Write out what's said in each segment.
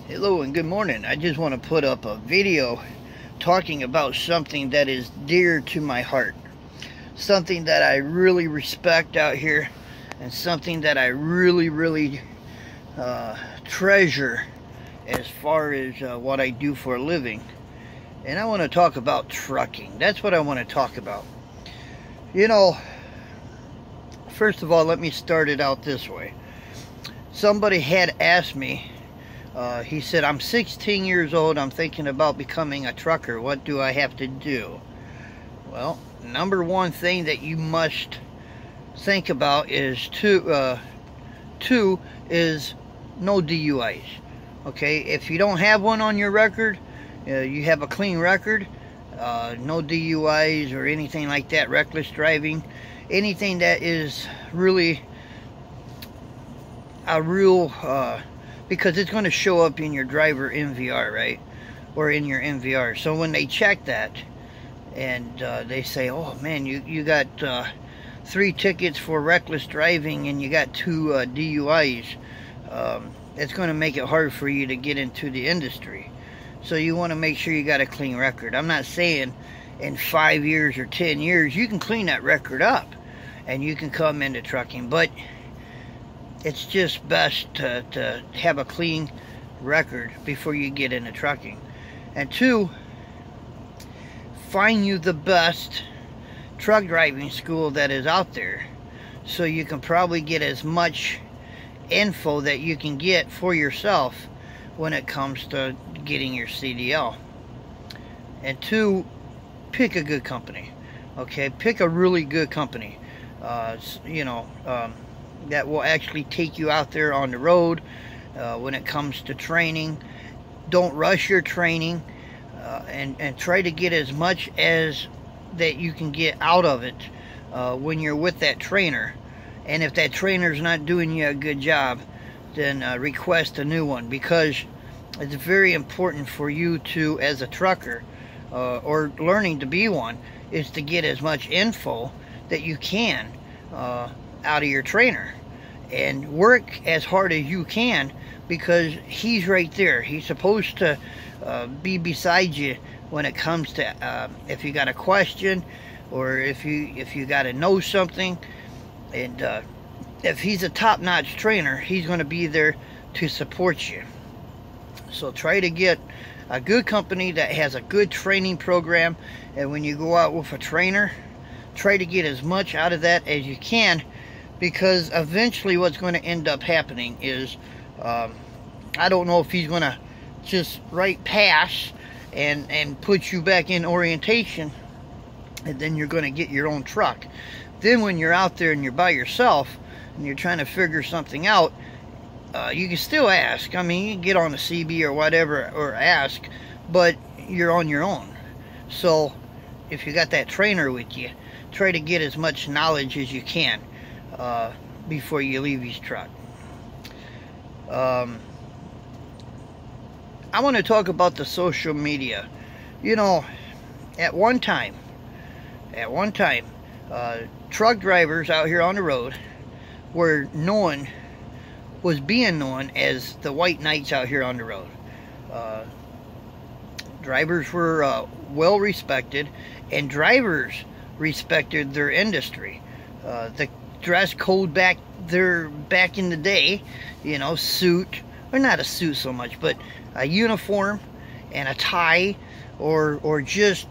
Hello and good morning. I just want to put up a video talking about something that is dear to my heart. Something that I really respect out here, and something that I really treasure as far as what I do for a living. And I want to talk about trucking. That's what I want to talk about. You know, first of all, let me start it out this way. Somebody had asked me, he said, I'm 16 years old, I'm thinking about becoming a trucker. What do I have to do? Well, number one thing that you must think about is two is no DUIs. Okay, if you don't have one on your record, you have a clean record, no DUIs or anything like that, reckless driving, anything that is really a real, because it's going to show up in your driver MVR, right? Or in your MVR. So when they check that and they say, oh man, you got 3 tickets for reckless driving and you got 2 DUIs, it's going to make it hard for you to get into the industry. So you want to make sure you got a clean record. I'm not saying in 5 years or 10 years you can clean that record up and you can come into trucking, but it's just best to have a clean record before you get into trucking. And 2, find you the best truck driving school that is out there, so you can probably get as much info that you can get for yourself when it comes to getting your CDL. And 2, pick a good company. Okay, pick a really good company. That will actually take you out there on the road when it comes to training. Don't rush your training, and try to get as much as that you can get out of it when you're with that trainer. And if that trainer's not doing you a good job, then request a new one, because it's very important for you to, as a trucker or learning to be one, is to get as much info that you can out of your trainer, and work as hard as you can, because he's right there. He's supposed to be beside you when it comes to if you got a question, or if you got to know something. And if he's a top-notch trainer, he's going to be there to support you. So try to get a good company that has a good training program, and when you go out with a trainer, try to get as much out of that as you can, because eventually what's going to end up happening is, I don't know if he's going to just right pass and put you back in orientation, and then you're going to get your own truck. Then when you're out there and you're by yourself and you're trying to figure something out, you can still ask. I mean, you can get on the CB or whatever or ask, but you're on your own. So if you got that trainer with you, try to get as much knowledge as you can before you leave his truck. I want to talk about the social media. You know, at one time, truck drivers out here on the road was being known as the white knights out here on the road. Drivers were well respected, and drivers respected their industry. The dress code back in the day, you know, suit, or not a suit so much, but a uniform and a tie, or just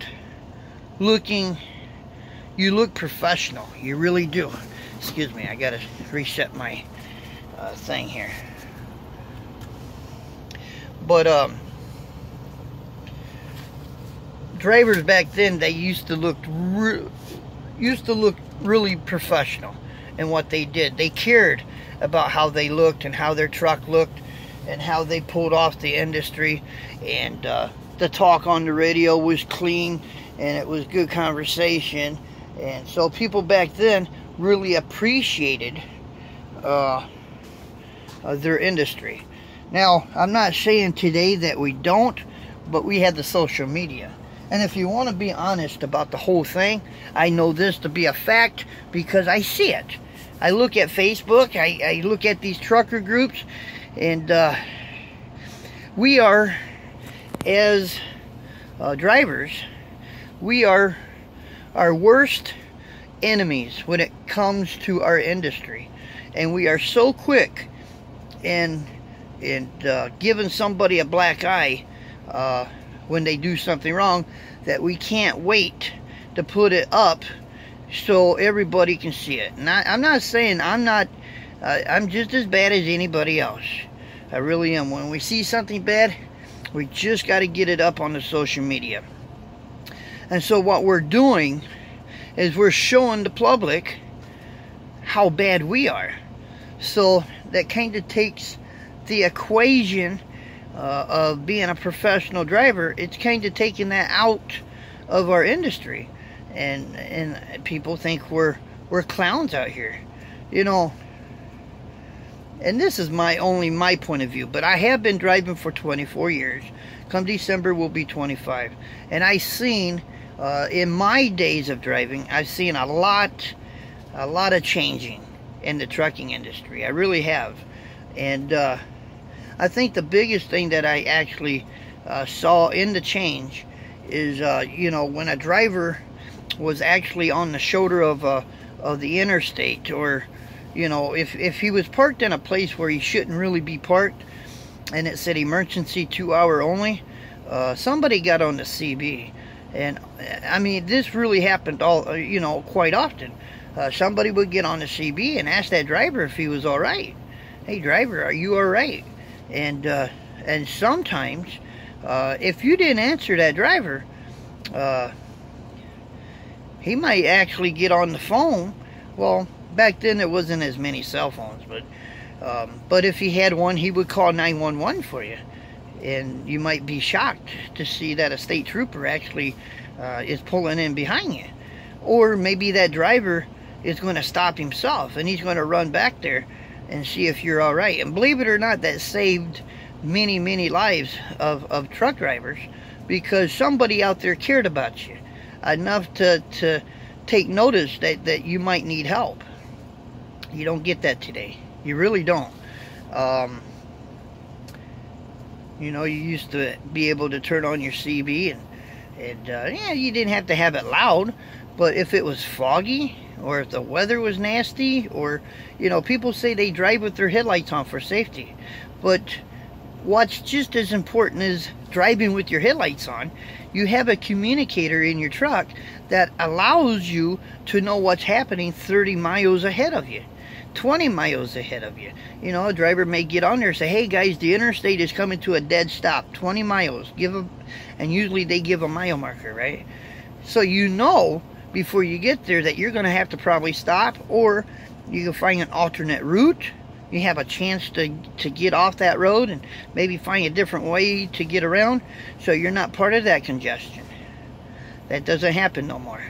looking, you look professional. You really do. Excuse me, I gotta reset my thing here. But drivers back then, they used to look really professional in what they did. They cared about how they looked and how their truck looked and how they pulled off the industry, and the talk on the radio was clean and it was good conversation. And so people back then really appreciated their industry. Now, I'm not saying today that we don't, but we have the social media. And if you want to be honest about the whole thing, I know this to be a fact because I see it. I look at Facebook, I look at these trucker groups, and we are, as drivers, we are our worst enemies when it comes to our industry. And we are so quick in giving somebody a black eye when they do something wrong, that we can't wait to put it up so everybody can see it. And I'm not saying I'm just as bad as anybody else. I really am. When we see something bad, we just got to get it up on the social media. And so what we're doing is we're showing the public how bad we are. So that kind of takes the equation of being a professional driver. It's kind of taking that out of our industry, and people think we're clowns out here, you know. And this is my point of view, but I have been driving for 24 years. Come December will be 25, and I've seen in my days of driving, I've seen a lot of changing in the trucking industry. I really have. And I think the biggest thing that I actually saw in the change is, you know, when a driver was actually on the shoulder of the interstate, or, you know, if he was parked in a place where he shouldn't really be parked, and it said emergency 2 hour only, somebody got on the CB. And I mean, this really happened you know, quite often. Somebody would get on the CB and ask that driver if he was all right. Hey driver, are you all right? And sometimes if you didn't answer that driver, he might actually get on the phone. Well, back then there wasn't as many cell phones, but if he had one, he would call 911 for you. And you might be shocked to see that a state trooper actually is pulling in behind you. Or maybe that driver is going to stop himself, and he's going to run back there and see if you're all right. And believe it or not, that saved many lives of truck drivers, because somebody out there cared about you enough to take notice that you might need help. You don't get that today. You really don't. You know, you used to be able to turn on your CB, and yeah, you didn't have to have it loud, but if it was foggy, or if the weather was nasty, or, you know, people say they drive with their headlights on for safety. But what's just as important as driving with your headlights on, you have a communicator in your truck that allows you to know what's happening 30 miles ahead of you, 20 miles ahead of you. You know, a driver may get on there and say, hey guys, the interstate is coming to a dead stop, 20 miles. And usually they give a mile marker, right? So you know before you get there that you're going to have to probably stop, or you can find an alternate route. You have a chance to get off that road and maybe find a different way to get around, so you're not part of that congestion. That doesn't happen no more.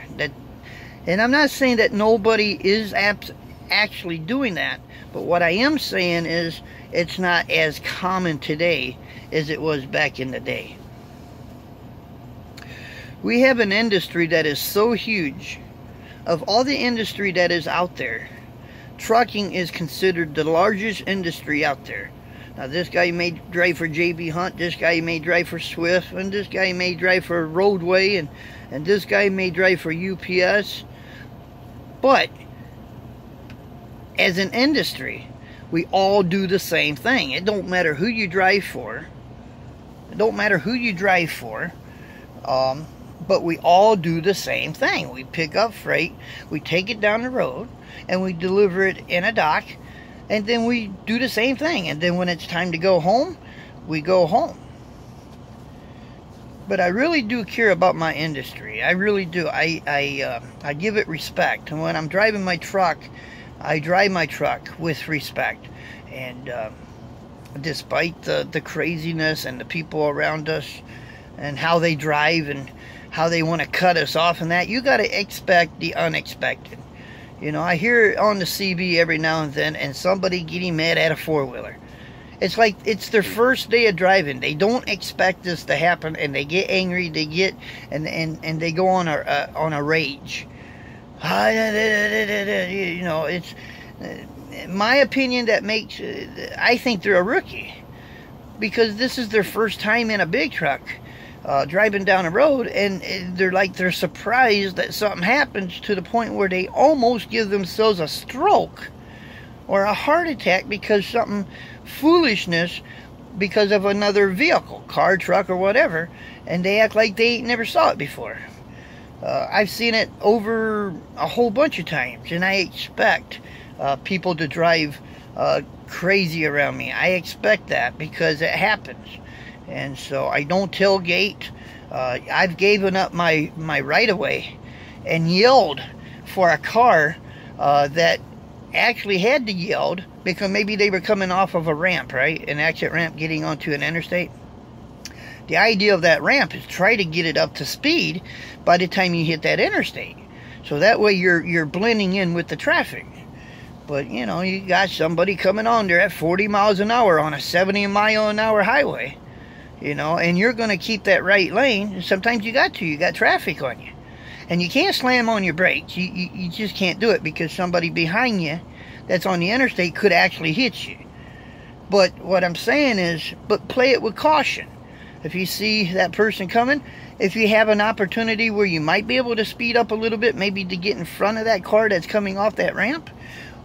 And I'm not saying that nobody is actually doing that, but what I am saying is it's not as common today as it was back in the day. We have an industry that is so huge. Of all the industry that is out there, trucking is considered the largest industry out there. Now, this guy may drive for JB Hunt, this guy may drive for Swift, and this guy may drive for Roadway, and this guy may drive for UPS. But as an industry, we all do the same thing. It don't matter who you drive for. It don't matter who you drive for. But we all do the same thing. We pick up freight, we take it down the road, and we deliver it in a dock, and then we do the same thing. And then when it's time to go home, we go home. But I really do care about my industry. I really do. I give it respect. And when I'm driving my truck, I drive my truck with respect. And despite the craziness and the people around us and how they drive and how they want to cut us off and that, you got to expect the unexpected. You know, I hear on the CB every now and then, and somebody getting mad at a four-wheeler. It's like it's their first day of driving. They don't expect this to happen, and they get angry. They get and they go on a rage. You know, it's my opinion that makes. I think they're a rookie. because this is their first time in a big truck driving down the road, and they're surprised that something happens to the point where they almost give themselves a stroke or a heart attack because something foolishness because of another vehicle, car, truck, or whatever, and they act like they never saw it before. I've seen it over a whole bunch of times, and I expect people to drive crazy around me. I expect that because it happens. And so I don't tailgate. I've given up my right-of-way and yelled for a car that actually had to yell because maybe they were coming off of a ramp, right? An exit ramp getting onto an interstate. The idea of that ramp is try to get it up to speed by the time you hit that interstate. So that way you're blending in with the traffic. But, you know, you got somebody coming on there at 40 miles an hour on a 70-mile-an-hour highway, you know, and you're going to keep that right lane. And sometimes you got traffic on you. And you can't slam on your brakes. You just can't do it because somebody behind you that's on the interstate could actually hit you. But what I'm saying is, but play it with caution. If you see that person coming, if you have an opportunity where you might be able to speed up a little bit, maybe to get in front of that car that's coming off that ramp,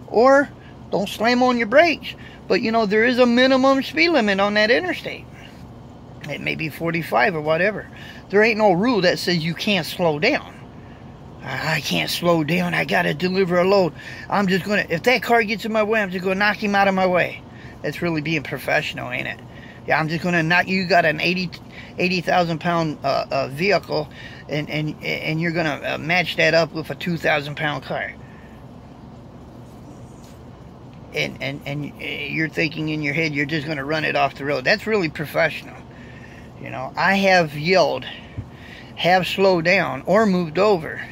or don't slam on your brakes. But, you know, there is a minimum speed limit on that interstate. It may be 45 or whatever. There ain't no rule that says you can't slow down. I can't slow down. I got to deliver a load. I'm just going to, if that car gets in my way, I'm just going to knock him out of my way. That's really being professional, ain't it? Yeah, I'm just going to knock, you got an 80,000 pound vehicle, and you're going to match that up with a 2,000 pound car. And you're thinking in your head you're just going to run it off the road. That's really professional. You know, I have yelled, have slowed down or moved over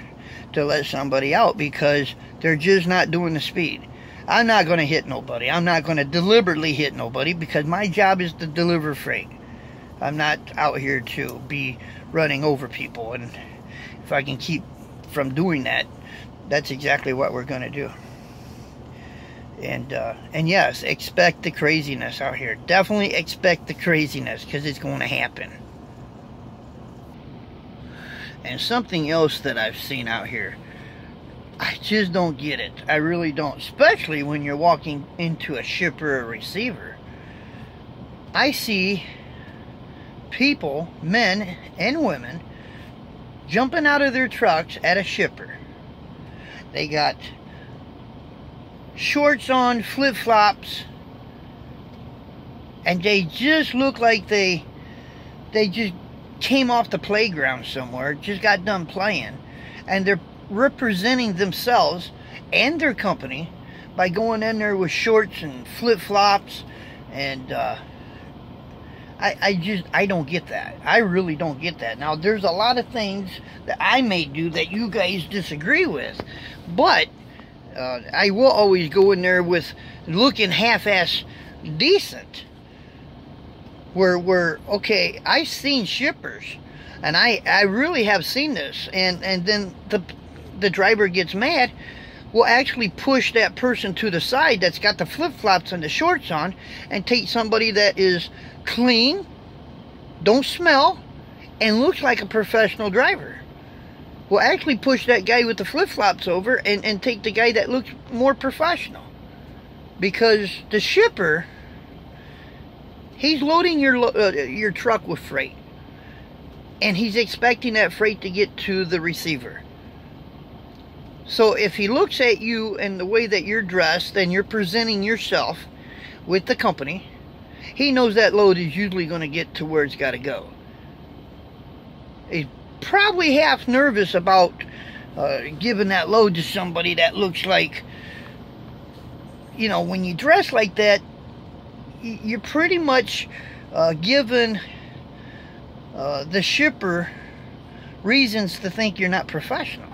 to let somebody out because they're just not doing the speed. I'm not going to hit nobody. I'm not going to deliberately hit nobody because my job is to deliver freight. I'm not out here to be running over people. And if I can keep from doing that, that's exactly what we're going to do. And yes, expect the craziness out here. Definitely expect the craziness because it's going to happen. And something else that I've seen out here, I just don't get it. I really don't. Especially when you're walking into a shipper or receiver. I see people, men and women, jumping out of their trucks at a shipper. They got shorts on, flip-flops, and they just look like they just came off the playground somewhere, just got done playing, and they're representing themselves and their company by going in there with shorts and flip-flops, and I don't get that. I really don't get that. Now, there's a lot of things that I may do that you guys disagree with, but I will always go in there with looking half-ass decent. Where okay, I've seen shippers, and I really have seen this, and then the driver gets mad, will actually push that person to the side that's got the flip-flops and the shorts on, and take somebody that is clean, don't smell, and looks like a professional driver. Will actually push that guy with the flip-flops over and take the guy that looks more professional. Because the shipper, he's loading your truck with freight. And he's expecting that freight to get to the receiver. So if he looks at you and the way that you're dressed and you're presenting yourself with the company, he knows that load is usually going to get to where it's got to go. He's probably half nervous about giving that load to somebody that looks like, you know, when you dress like that, you're pretty much giving the shipper reasons to think you're not professional.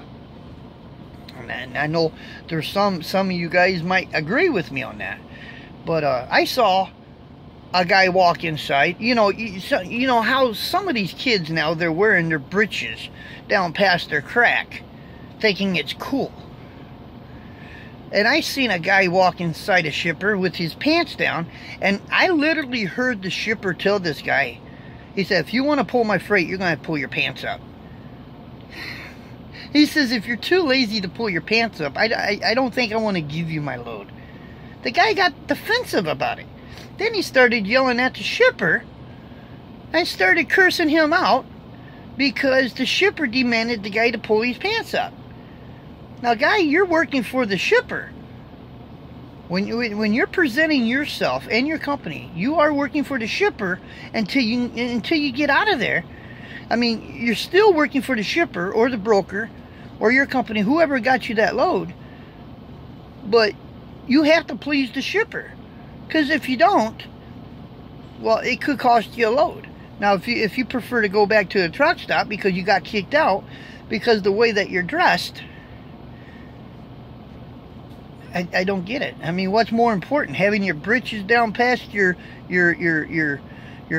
And I know there's some of you guys might agree with me on that, but I saw a guy walk inside. You know how some of these kids now, they're wearing their britches down past their crack, thinking it's cool. And I seen a guy walk inside a shipper with his pants down, and I literally heard the shipper tell this guy, he said, if you want to pull my freight, you're going to have to pull your pants up. He says, if you're too lazy to pull your pants up, I don't think I want to give you my load. The guy got defensive about it. Then he started yelling at the shipper and started cursing him out because the shipper demanded the guy to pull his pants up. Now, guy, you're working for the shipper. When you're presenting yourself and your company, you are working for the shipper until you get out of there. I mean, you're still working for the shipper or the broker or your company, whoever got you that load. But you have to please the shipper, because if you don't, well, it could cost you a load. Now, if you prefer to go back to the truck stop because you got kicked out because the way that you're dressed, I don't get it. I mean, what's more important, having your britches down past your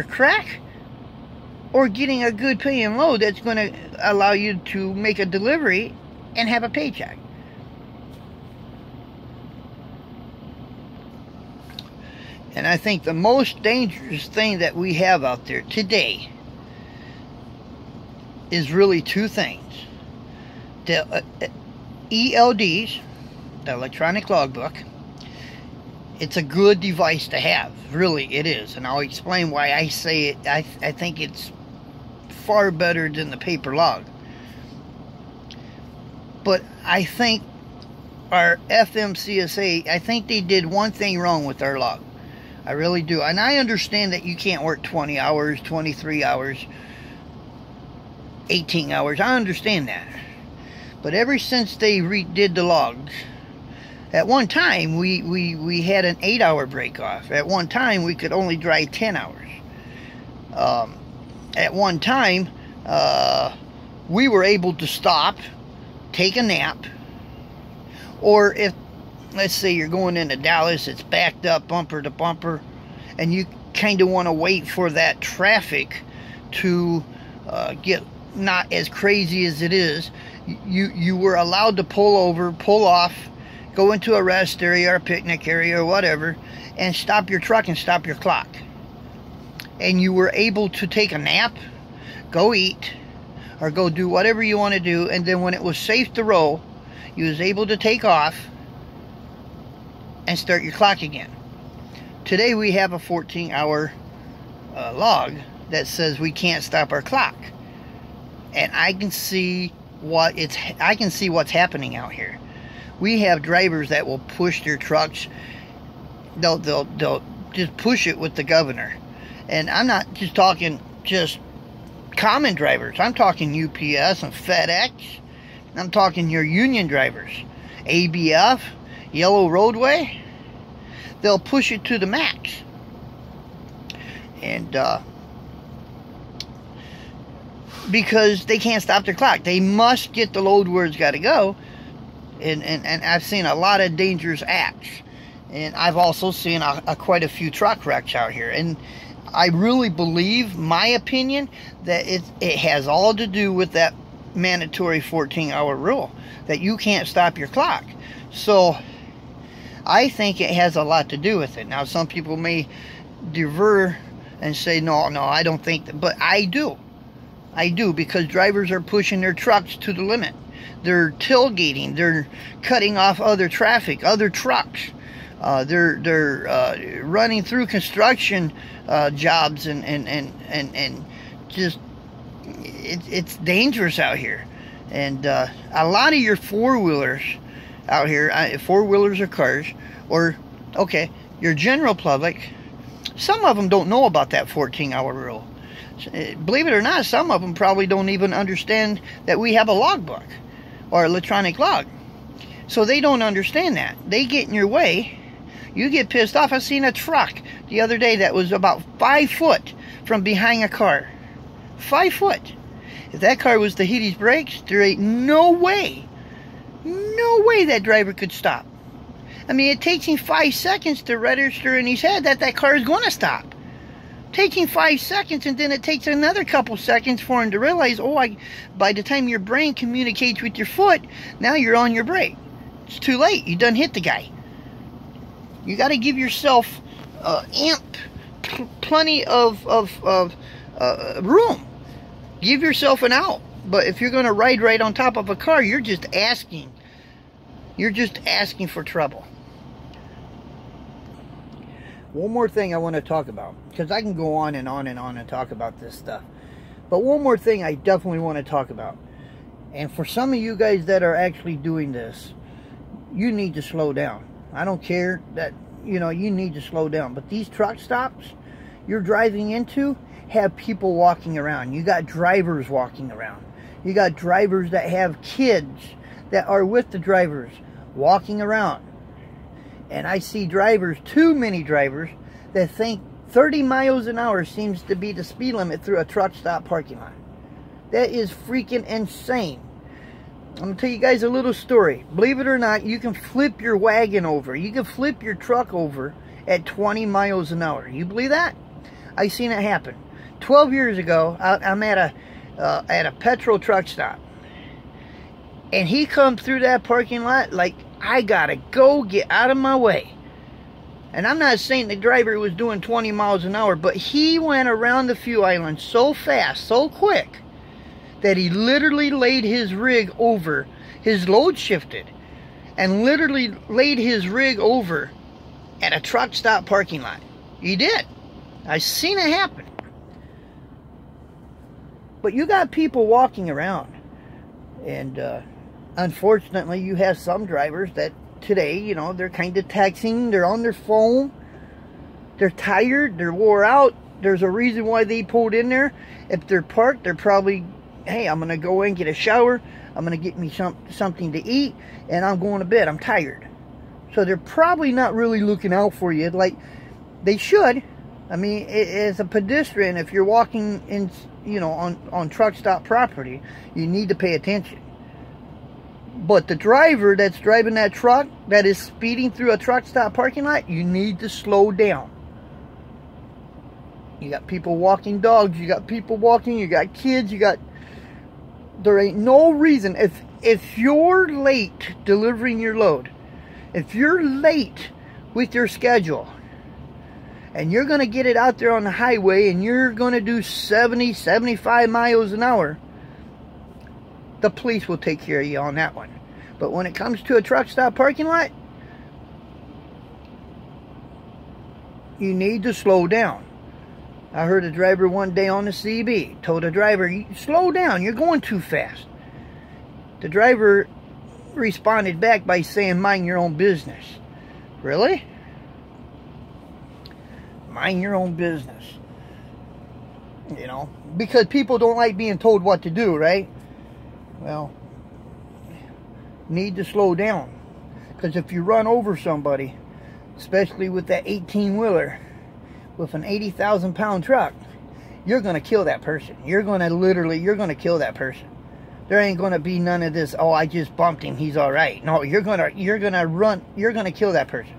crack, or getting a good paying load that's going to allow you to make a delivery and have a paycheck? And I think the most dangerous thing that we have out there today is really two things. The ELDs, the electronic logbook. It's a good device to have. Really, it is. And I'll explain why I say it. I think it's far better than the paper log. But I think our FMCSA, I think they did one thing wrong with our log. I really do. And I understand that you can't work 20 hours, 23 hours, 18 hours. I understand that. But ever since they redid the logs, at one time we had an 8-hour break off. At one time we could only drive 10 hours. At one time we were able to stop, take a nap, or if, let's say you're going into Dallas, it's backed up bumper to bumper, and you kind of want to wait for that traffic to get not as crazy as it is, you were allowed to pull over, pull off, go into a rest area or a picnic area or whatever, and stop your truck and stop your clock. And you were able to take a nap, go eat, or go do whatever you want to do, and then when it was safe to roll, you was able to take off and start your clock again. Today we have a 14-hour log that says we can't stop our clock, and I can see what's happening out here. We have drivers that will push their trucks. They'll just push it with the governor, and I'm not just talking just common drivers. I'm talking UPS and FedEx. I'm talking your union drivers, ABF, Yellow Roadway. They'll push it to the max. And because they can't stop their clock. They must get the load where it's got to go. And I've seen a lot of dangerous acts. And I've also seen quite a few truck wrecks out here. And I really believe, my opinion, that it has all to do with that mandatory 14-hour rule, that you can't stop your clock. So I think it has a lot to do with it. Now, some people may divert and say, no, I don't think that, but I do. I do, because drivers are pushing their trucks to the limit. They're tailgating. They're cutting off other traffic, other trucks. They're running through construction jobs and just it's dangerous out here. And a lot of your four-wheelers out here, four-wheelers or cars, or okay, your general public, some of them don't know about that 14-hour rule. Believe it or not, some of them probably don't even understand that we have a logbook or electronic log. So they don't understand that. They get in your way. You get pissed off. I seen a truck the other day that was about 5 foot from behind a car. 5 foot. If that car was to hit his brakes, there ain't no way that driver could stop. I mean, it takes him 5 seconds to register in his head that car is going to stop. Taking 5 seconds, and then it takes another couple seconds for him to realize, by the time your brain communicates with your foot, now you're on your brake. it's too late. You done hit the guy. You got to give yourself plenty of room. Give yourself an out. But if you're going to ride right on top of a car, you're just asking. You're just asking for trouble. One more thing I want to talk about, because I can go on and on and on and talk about this stuff. But one more thing I definitely want to talk about. And for some of you guys that are actually doing this, you need to slow down. I don't care that, you know, you need to slow down. But these truck stops you're driving into have people walking around. You got drivers walking around. You got drivers that have kids that are with the drivers walking around. And I see drivers, too many drivers, that think 30 miles an hour seems to be the speed limit through a truck stop parking lot. That is freaking insane. I'm going to tell you guys a little story. Believe it or not, you can flip your wagon over. You can flip your truck over at 20 miles an hour. You believe that? I seen it happen. 12 years ago, I'm at a petrol truck stop. And he come through that parking lot like, I gotta go, get out of my way. And I'm not saying the driver was doing 20 miles an hour, but he went around the fuel island so fast, so quick, that he literally laid his rig over. His load shifted and literally laid his rig over at a truck stop parking lot. He did. I seen it happen. But you got people walking around, and unfortunately, you have some drivers that today, you know, they're kind of texting, they're on their phone, they're tired, they're wore out. There's a reason why they pulled in there. If they're parked, they're probably, hey, I'm going to go in, get a shower, I'm going to get me something to eat, and I'm going to bed, I'm tired. So they're probably not really looking out for you like they should. I mean, as a pedestrian, if you're walking in, you know, on truck stop property, you need to pay attention. But the driver that's driving that truck, that is speeding through a truck stop parking lot, you need to slow down. You got people walking dogs, you got people walking, you got kids, there ain't no reason. If you're late delivering your load, if you're late with your schedule, and you're going to get it out there on the highway, and you're going to do 70, 75 miles an hour, the police will take care of you on that one. But when it comes to a truck stop parking lot, you need to slow down. I heard a driver one day on the CB told a driver, slow down, you're going too fast. The driver responded back by saying, mind your own business. Really? Mind your own business. You know, because people don't like being told what to do, right? Well, need to slow down. Because if you run over somebody, especially with that 18-wheeler, with an 80,000-pound truck, you're going to kill that person. You're going to kill that person. There ain't going to be none of this, oh, I just bumped him, he's all right. No, you're going to kill that person.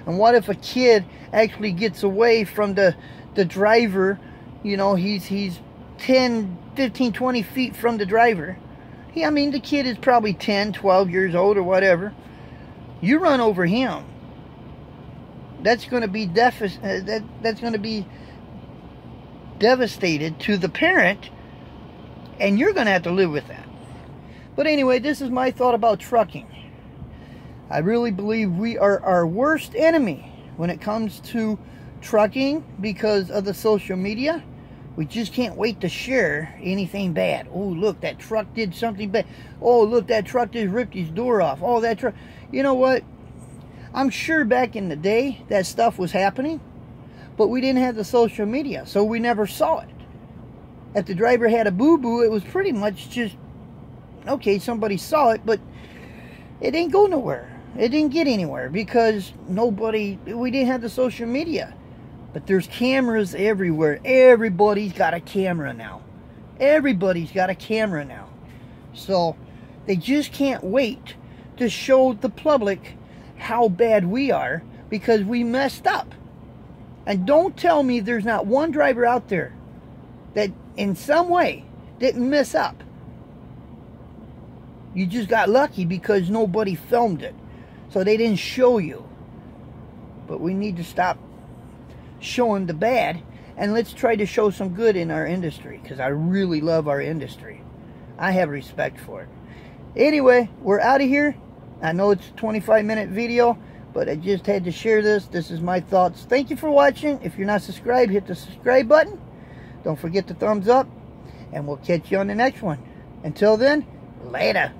And what if a kid actually gets away from the driver, you know, he's 10, 15, 20 feet from the driver. I mean, the kid is probably 10, 12 years old or whatever. You run over him. That's going to be that's going to be devastated to the parent, and you're going to have to live with that. But anyway, this is my thought about trucking. I really believe we are our worst enemy when it comes to trucking because of the social media. We just can't wait to share anything bad. Oh, look, that truck did something bad. Oh, look, that truck just ripped his door off. Oh, that truck. You know what? I'm sure back in the day that stuff was happening, but we didn't have the social media, so we never saw it. If the driver had a boo-boo, it was pretty much just, okay, somebody saw it, but it didn't go nowhere. It didn't get anywhere because we didn't have the social media. But there's cameras everywhere. Everybody's got a camera now. Everybody's got a camera now. So they just can't wait to show the public how bad we are because we messed up. And don't tell me there's not one driver out there that in some way didn't mess up. You just got lucky because nobody filmed it. So they didn't show you. But we need to stop showing the bad, and let's try to show some good in our industry, because I really love our industry. I have respect for it. Anyway, we're out of here. I know it's a 25-minute video, but I just had to share this. This is my thoughts. Thank you for watching. If you're not subscribed, hit the subscribe button. Don't forget the thumbs up, and we'll catch you on the next one. Until then, later.